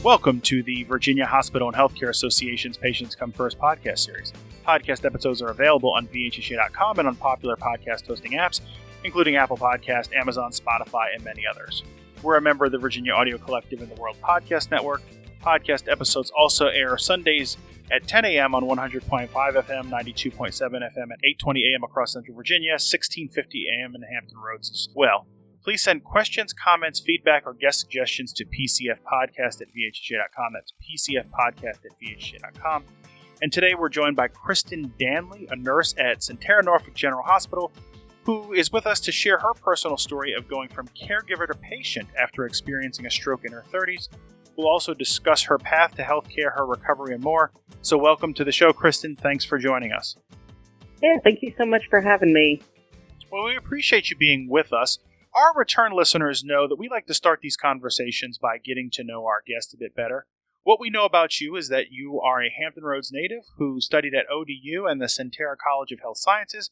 Welcome to the Virginia Hospital and Healthcare Association's Patients Come First podcast series. Podcast episodes are available on VHHA.com and on popular podcast hosting apps, including Apple Podcast, Amazon, Spotify, and many others. We're a member of the Virginia Audio Collective and the World Podcast Network. Podcast episodes also air Sundays at 10 a.m. on 100.5 FM, 92.7 FM, and 8:20 a.m. across Central Virginia, 1650 a.m. in Hampton Roads as well. Please send questions, comments, feedback, or guest suggestions to pcfpodcast@vhha.com. That's pcfpodcast@vhha.com. And today we're joined by Kristen Danley, a nurse at Sentara Norfolk General Hospital, who is with us to share her personal story of going from caregiver to patient after experiencing a stroke in her 30s. We'll also discuss her path to healthcare, her recovery, and more. So welcome to the show, Kristen. Thanks for joining us. Yeah, thank you so much for having me. Well, we appreciate you being with us. Our return listeners know that we like to start these conversations by getting to know our guest a bit better. What we know about you is that you are a Hampton Roads native who studied at ODU and the Sentara College of Health Sciences,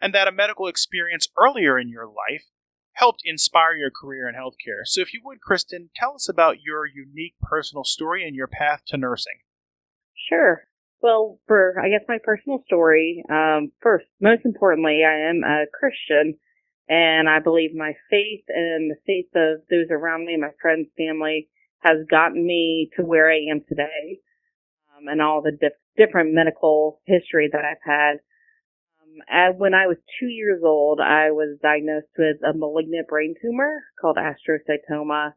and that a medical experience earlier in your life helped inspire your career in healthcare. So if you would, Kristen, tell us about your unique personal story and your path to nursing. Sure. Well, for, my personal story, first, most importantly, I am a Christian, and I believe my faith and the faith of those around me, my friends, family, has gotten me to where I am today, and all the different medical history that I've had. When I was 2 years old, I was diagnosed with a malignant brain tumor called astrocytoma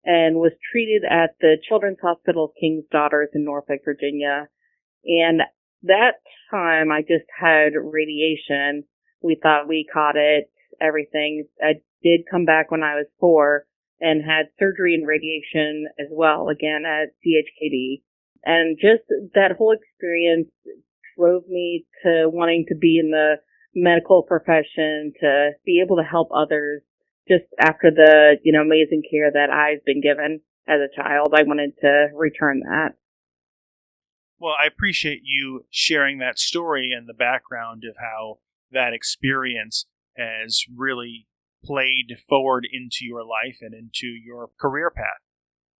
and was treated at the Children's Hospital of King's Daughters in Norfolk, Virginia. And that time I just had radiation. We thought we caught it, everything. I did come back when I was 4 and had surgery and radiation as well, again at CHKD. And just that whole experience drove me to wanting to be in the medical profession, to be able to help others. Just after the, amazing care that I've been given as a child, I wanted to return that. Well, I appreciate you sharing that story and the background of how that experience has really played forward into your life and into your career path.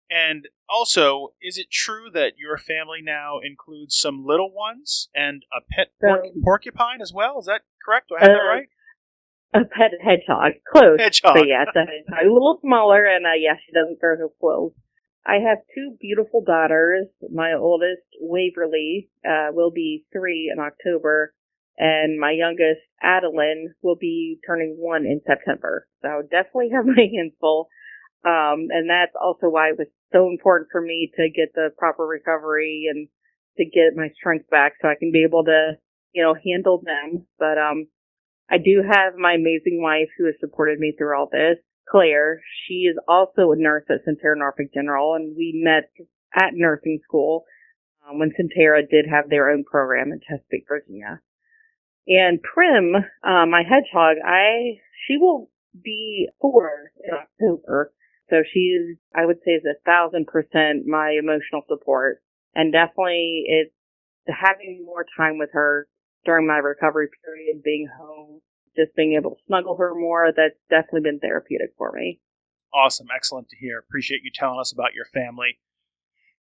And also, is it true that your family now includes some little ones and a pet porcupine as well? Is that correct? Do I have that right? A pet hedgehog. Close. Hedgehog. But yes, a hedgehog. A little smaller, and she doesn't throw her clothes. I have 2 beautiful daughters. My oldest, Waverly, will be 3 in October, and my youngest, Adeline, will be turning 1 in September. So definitely have my hands full. And that's also why it was so important for me to get the proper recovery and to get my strength back so I can be able to, handle them. But, I do have my amazing wife who has supported me through all this, Claire. She is also a nurse at Sentara Norfolk General, and we met at nursing school, when Sentara did have their own program in Chesapeake, Virginia. And Prim, my hedgehog, she will be 4 in October. So she's, I would say, is 1,000% my emotional support. And definitely it's having more time with her during my recovery period, being home, just being able to snuggle her more, that's definitely been therapeutic for me. Awesome. Excellent to hear. Appreciate you telling us about your family.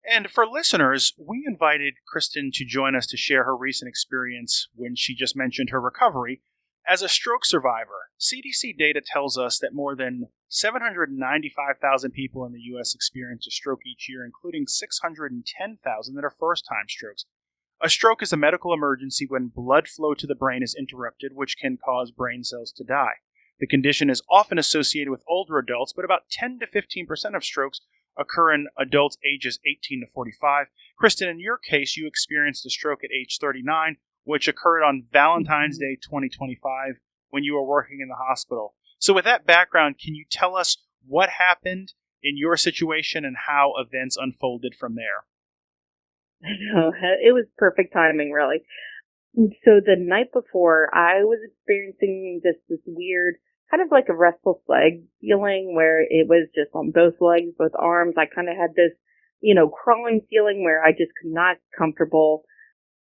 And for listeners, we invited Kristen to join us to share her recent experience when she just mentioned her recovery as a stroke survivor. CDC data tells us that more than 795,000 people in the U.S. experience a stroke each year, including 610,000 that are first-time strokes. A stroke is a medical emergency when blood flow to the brain is interrupted, which can cause brain cells to die. The condition is often associated with older adults, but about 10 to 15% of strokes occur in adults ages 18 to 45. Kristen, in your case, you experienced a stroke at age 39, which occurred on Valentine's Day 2025 when you were working in the hospital. So with that background, can you tell us what happened in your situation and how events unfolded from there? I know. It was perfect timing, really. So the night before, I was experiencing this weird, kind of like a restless leg feeling where it was just on both legs, both arms. I kind of had this, crawling feeling where I just could not get comfortable.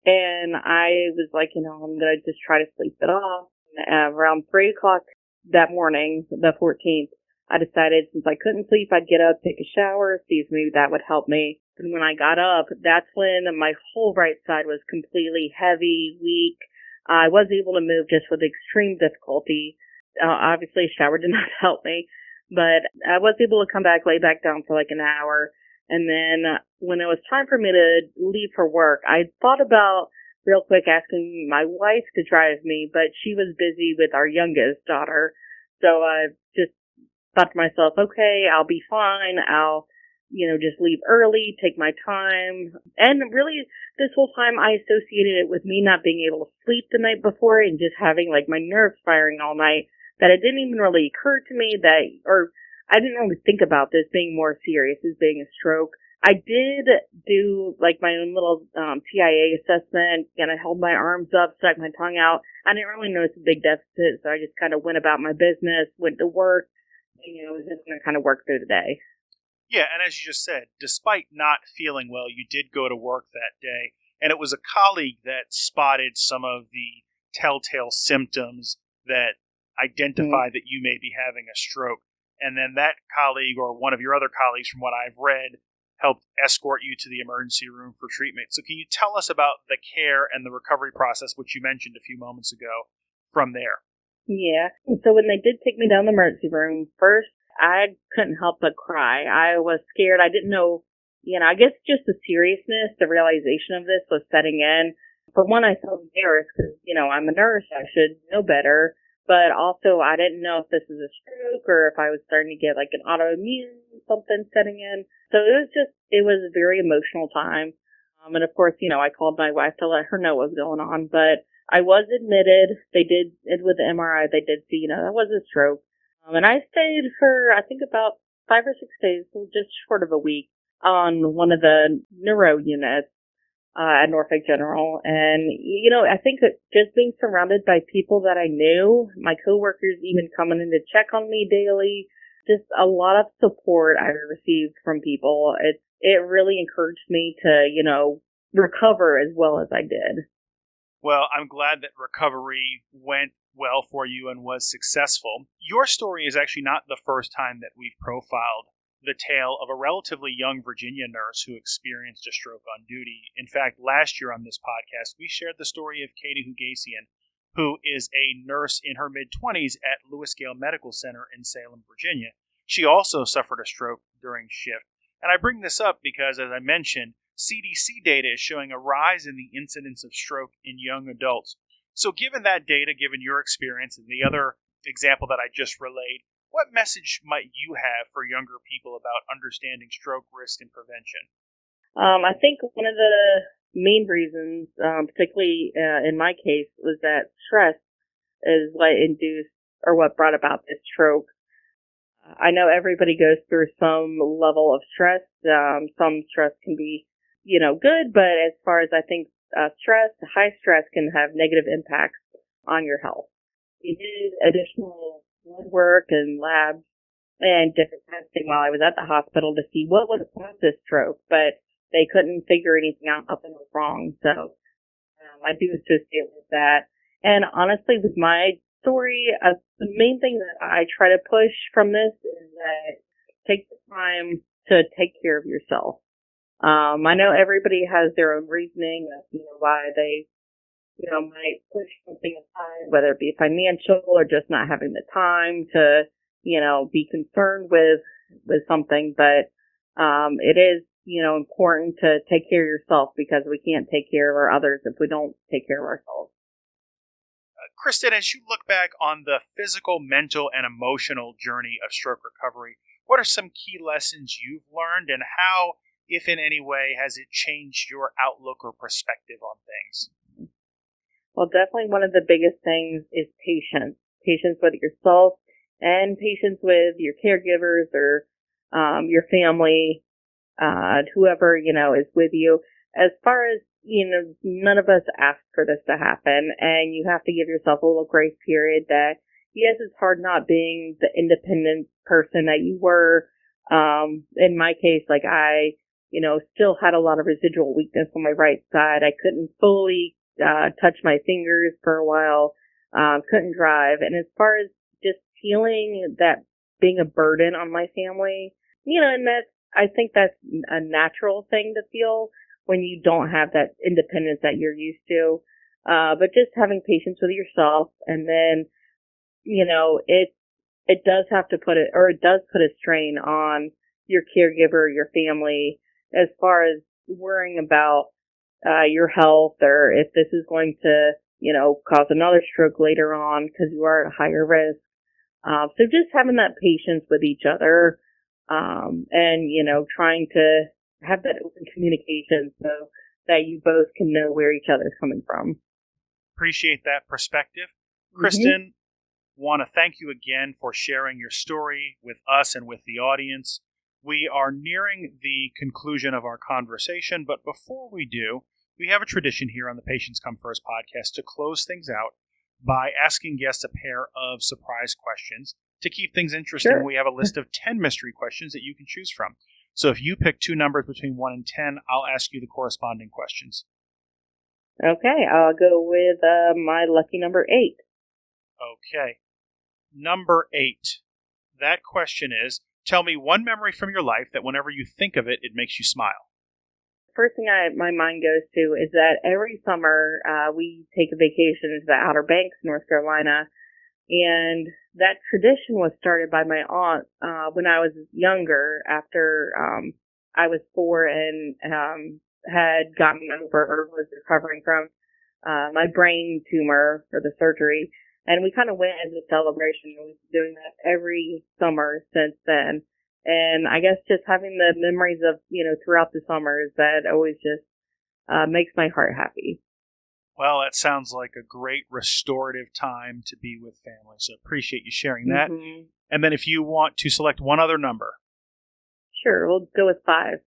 And I was like, I'm going to just try to sleep it off. And around 3 o'clock that morning, the 14th, I decided since I couldn't sleep, I'd get up, take a shower, see if maybe that would help me. And when I got up, that's when my whole right side was completely heavy, weak. I was able to move just with extreme difficulty. Obviously, shower did not help me, but I was able to come back, lay back down for like an hour. And then when it was time for me to leave for work, I thought about real quick asking my wife to drive me, but she was busy with our youngest daughter. So I just thought to myself, okay, I'll be fine. I'll, just leave early, take my time. And really, this whole time I associated it with me not being able to sleep the night before and just having like my nerves firing all night, that it didn't even really occur to me or I didn't really think about this being more serious as being a stroke. I did do like my own little TIA assessment, and I held my arms up, stuck my tongue out. I didn't really notice a big deficit, so I just kind of went about my business, went to work, and was just going to kind of work through the day. Yeah, and as you just said, despite not feeling well, you did go to work that day, and it was a colleague that spotted some of the telltale symptoms that identify that you may be having a stroke. And then that colleague, or one of your other colleagues from what I've read, helped escort you to the emergency room for treatment. So can you tell us about the care and the recovery process, which you mentioned a few moments ago, from there? Yeah. So when they did take me down the emergency room, first, I couldn't help but cry. I was scared. I didn't know, I guess just the seriousness, the realization of this was setting in. For one, I felt embarrassed because, I'm a nurse. I should know better. But also, I didn't know if this is a stroke or if I was starting to get like an autoimmune something setting in. So it was a very emotional time. And of course, I called my wife to let her know what was going on. But I was admitted. They did, with the MRI, they did see, that was a stroke. And I stayed for, I think, about 5 or 6 days, so just short of a week, on one of the neuro units at Norfolk General. And, I think that just being surrounded by people that I knew, my coworkers even coming in to check on me daily, just a lot of support I received from people. It really encouraged me to, recover as well as I did. Well, I'm glad that recovery went well for you and was successful. Your story is actually not the first time that we've profiled the tale of a relatively young Virginia nurse who experienced a stroke on duty. In fact, last year on this podcast, we shared the story of Katie Hugasian, who is a nurse in her mid-20s at Lewis Gale Medical Center in Salem, Virginia. She also suffered a stroke during shift. And I bring this up because, as I mentioned, CDC data is showing a rise in the incidence of stroke in young adults. So given that data, given your experience and the other example that I just relayed, what message might you have for younger people about understanding stroke risk and prevention? I think one of the main reasons, particularly in my case, was that stress is what induced or what brought about this stroke. I know everybody goes through some level of stress. Some stress can be, good, but as far as I think high stress can have negative impacts on your health. We did additional blood work and labs and different testing while I was at the hospital to see what would have caused this stroke, but they couldn't figure anything out. Nothing was wrong. So I do associate with that. And honestly, with my story, the main thing that I try to push from this is that take the time to take care of yourself. I know everybody has their own reasoning of, why they, might push something aside, whether it be financial or just not having the time to, be concerned with something. But, it is, important to take care of yourself because we can't take care of our others if we don't take care of ourselves. Kristen, as you look back on the physical, mental, and emotional journey of stroke recovery, what are some key lessons you've learned, and how, if in any way, has it changed your outlook or perspective on things? Well, definitely one of the biggest things is patience. Patience with yourself and patience with your caregivers or your family, whoever, is with you. As far as, none of us asked for this to happen, and you have to give yourself a little grace period that, yes, it's hard not being the independent person that you were. In my case, like I, still had a lot of residual weakness on my right side. I couldn't fully touch my fingers for a while, couldn't drive. And as far as just feeling that being a burden on my family, and I think that's a natural thing to feel when you don't have that independence that you're used to. But just having patience with yourself, and then, it does have to it does put a strain on your caregiver, your family, as far as worrying about your health, or if this is going to, cause another stroke later on because you are at a higher risk. So just having that patience with each other, and, trying to have that open communication so that you both can know where each other's coming from. Appreciate that perspective. Kristen, want to thank you again for sharing your story with us and with the audience. We are nearing the conclusion of our conversation, but before we do, we have a tradition here on the Patients Come First podcast to close things out by asking guests a pair of surprise questions. To keep things interesting, Sure. We have a list of 10 mystery questions that you can choose from. So if you pick two numbers between 1 and 10, I'll ask you the corresponding questions. Okay, I'll go with my lucky number 8. Okay. Number 8. That question is, tell me one memory from your life that whenever you think of it, it makes you smile. First thing my mind goes to is that every summer we take a vacation to the Outer Banks, North Carolina, and that tradition was started by my aunt when I was younger, after I was 4 and had gotten over or was recovering from my brain tumor for the surgery. And we kind of went as a celebration. We've been doing that every summer since then. And I guess just having the memories of, throughout the summers, that always just makes my heart happy. Well, that sounds like a great restorative time to be with family. So appreciate you sharing that. Mm-hmm. And then if you want to select one other number. Sure, we'll go with 5.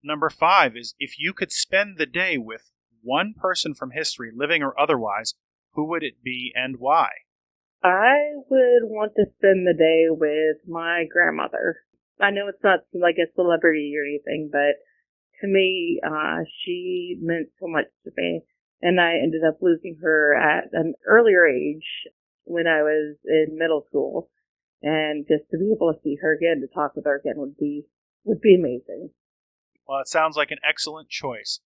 Number 5 is, if you could spend the day with one person from history, living or otherwise, who would it be and why? I would want to spend the day with my grandmother. I know it's not like a celebrity or anything, but to me, she meant so much to me. And I ended up losing her at an earlier age when I was in middle school. And just to be able to see her again, to talk with her again would be amazing. Well, it sounds like an excellent choice.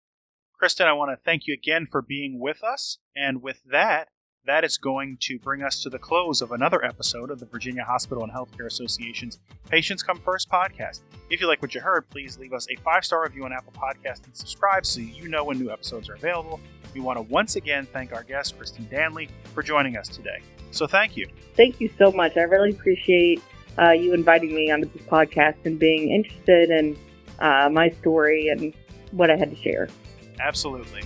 Kristen, I want to thank you again for being with us. And with that, that is going to bring us to the close of another episode of the Virginia Hospital and Healthcare Association's Patients Come First podcast. If you like what you heard, please leave us a 5-star review on Apple Podcasts and subscribe so you know when new episodes are available. We want to once again thank our guest, Kristen Danley, for joining us today. So thank you. Thank you so much. I really appreciate you inviting me onto this podcast and being interested in my story and what I had to share. Absolutely.